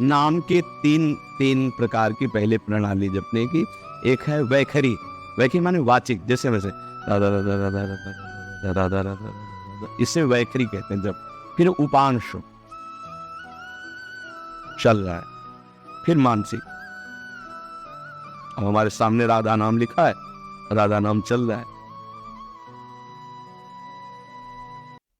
नाम के तीन तीन प्रकार की पहले प्रणाली जपने की। एक है वैखरी, वैखरी माने वाचिक, जैसे वैसे इसे वैखरी कहते हैं जब। फिर उपांश चल रहा है, फिर मानसिक, अब हमारे सामने राधा नाम लिखा है, राधा नाम चल रहा है।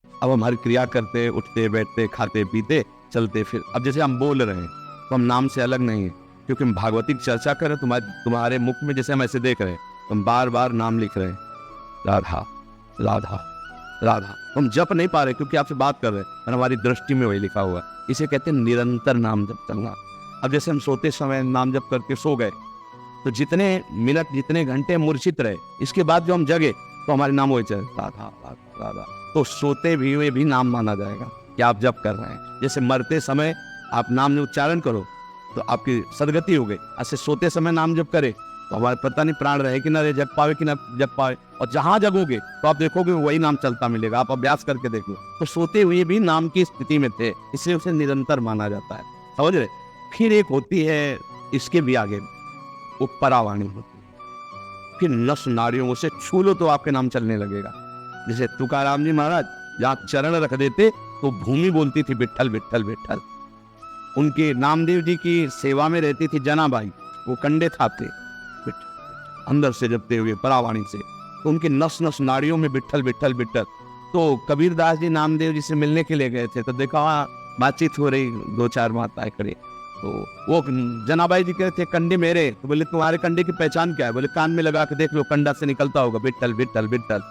अब हमारी क्रिया करते, उठते बैठते, खाते पीते, चलते फिर, अब जैसे हम बोल रहे हैं तो हम नाम से अलग नहीं है, क्योंकि हम भागवतिक चर्चा कर रहे हैं। तुम्हारे मुख में जैसे हम ऐसे देख रहे हैं, हम बार बार नाम लिख रहे हैं, राधा राधा राधा। हम जप नहीं पा रहे क्योंकि आपसे बात कर रहे हैं, और हमारी दृष्टि में वही लिखा हुआ है। इसे कहते हैं निरंतर नाम जप चलना। अब जैसे हम सोते समय नाम जप करके सो गए, तो जितने मिनट जितने घंटे मूर्छित रहे, इसके बाद जो हम जगे तो हमारे नाम वही चले, राधा राधा राधा। तो सोते भी हुए भी नाम माना जाएगा कि आप जप कर रहे हैं। जैसे मरते समय आप नाम उच्चारण करो तो आपकी सदगति हो गई, ऐसे सोते समय नाम जप करे तो हमारे पता नहीं प्राण रहे कि ना रहे, जग पावे कि ना जग पावे। और जहां जगोगे तो आप देखोगे वही नाम चलता मिलेगा, आप अभ्यास करके देख लो। तो सोते हुए भी नाम की स्थिति में थे, इसलिए उसे निरंतर माना जाता है, समझ रहे। फिर एक होती है इसके भी आगे, वो परावाणी होती है। फिर नस नारियों से छू लो तो आपके नाम चलने लगेगा। जैसे तुकाराम जी महाराज जहाँ चरण रख देते तो भूमि बोलती थी विट्ठल विट्ठल विट्ठल। उनके नामदेव जी की सेवा में रहती थी जनाबाई, वो कंडे थापते अंदर से जपते हुए परावाणी से, तो उनके नस नस नाड़ियों में विट्ठल विट्ठल विट्ठल। तो कबीरदास जी नामदेव जी से मिलने के लिए गए थे, तो देखा बातचीत हो रही, दो चार माताएं खड़ी, तो वो जनाबाई जी कहते थे कंडे मेरे, तो बोले तुम्हारे कंडे की पहचान क्या है? बोले कान में लगा के देख लो, कंडा से निकलता होगा विट्ठल विट्ठल विट्ठल।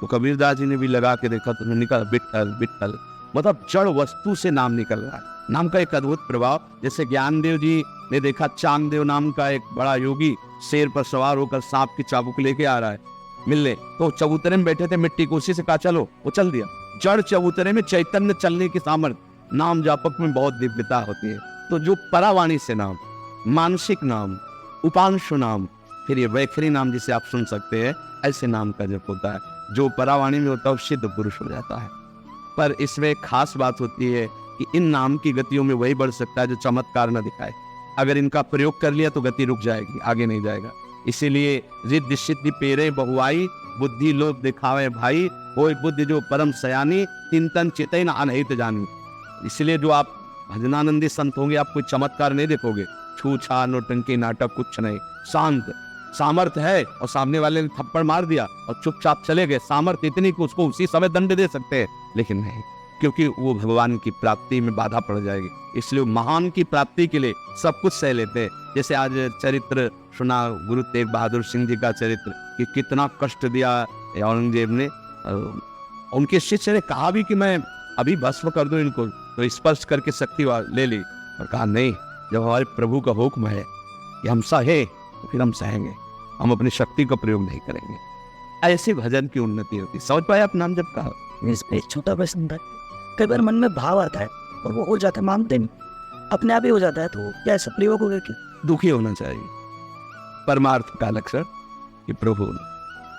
तो कबीरदास जी ने भी लगा के देखा तो निकल विट्ठल विट्ठल, मतलब जड़ वस्तु से नाम निकल रहा है। नाम का एक अद्भुत प्रभाव। जैसे ज्ञानदेव जी ने देखा चांगदेव नाम का एक बड़ा योगी शेर पर सवार होकर सांप की चाबुक लेके आ रहा है मिलने, तो चबूतरे में बैठे थे, मिट्टी को उसी से कहा चलो, वो चल दिया। जड़ चबूतरे में चैतन्य चलने की सामर्थ्य, नाम जापक में बहुत दिव्यता होती है। तो जो परावाणी से नाम, मानसिक नाम, उपांशु नाम, फिर ये वैखरी नाम जिसे आप सुन सकते हैं, ऐसे नाम का जप होता है। जो परावाणी में होता है वो सिद्ध पुरुष हो जाता है। पर इसमें एक खास बात होती है कि इन नाम की गतियों में वही बढ़ सकता है जो चमत्कार न दिखाए। अगर इनका प्रयोग कर लिया तो गति रुक जाएगी, आगे नहीं जाएगा। इसीलिए रिद्धि सिद्धि पेरे बहुआई, बुद्धि लोभ दिखावे भाई, होय बुद्धि जो परम सयानी, चिंतन चितई न अनहित जानी। इसलिए जो आप भजनानंदी संत होंगे, आप कोई चमत्कार नहीं देखोगे, छूछा नोटंकी नाटक कुछ नहीं, शांत। सामर्थ्य है और सामने वाले ने थप्पड़ मार दिया और चुपचाप चले गए, सामर्थ्य इतनी कि उसको उसी समय दंड दे सकते हैं, लेकिन नहीं, क्योंकि वो भगवान की प्राप्ति में बाधा पड़ जाएगी। इसलिए महान की प्राप्ति के लिए सब कुछ सह लेते हैं। जैसे आज चरित्र सुना गुरु तेग बहादुर सिंह जी का चरित्र, कि कितना कष्ट दिया औरंगजेब ने। उनके शिष्य ने कहा भी कि मैं अभी भस्म कर दूं इनको, तो स्पर्श करके शक्ति ले ली, और कहा नहीं, जब हमारे प्रभु का हुक्म है कि हम सहे तो फिर हम सहेंगे, हम अपनी शक्ति का प्रयोग नहीं करेंगे। ऐसे भजन की उन्नति होती। समझ पाए आप नाम जप का? इस पे छोटा प्रश्न था, कई बार मन में भाव आता है और वो हो जाता है, मानते नहीं, अपने आप ही हो जाता है, तो क्या ऐसा प्रयोग होगा? क्या दुखी होना चाहिए, परमार्थ का लक्षण कि प्रभु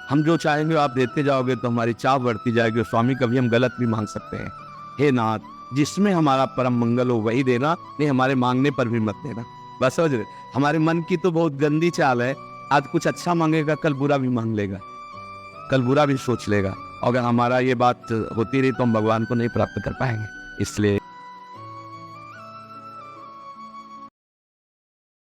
हम जो चाहेंगे आप देते जाओगे तो हमारी चाह बढ़ती जाएगी। और स्वामी कभी हम गलत भी मांग सकते हैं, हे नाथ जिसमें हमारा परम मंगल हो वही देना, नहीं हमारे मांगने पर भी मत देना। बस समझ रहे, हमारे मन की तो बहुत गंदी चाल है, आज कुछ अच्छा मांगेगा कल बुरा भी मांग लेगा, कल बुरा भी सोच लेगा। अगर हमारा ये बात होती रही तो हम भगवान को नहीं प्राप्त कर पाएंगे। इसलिए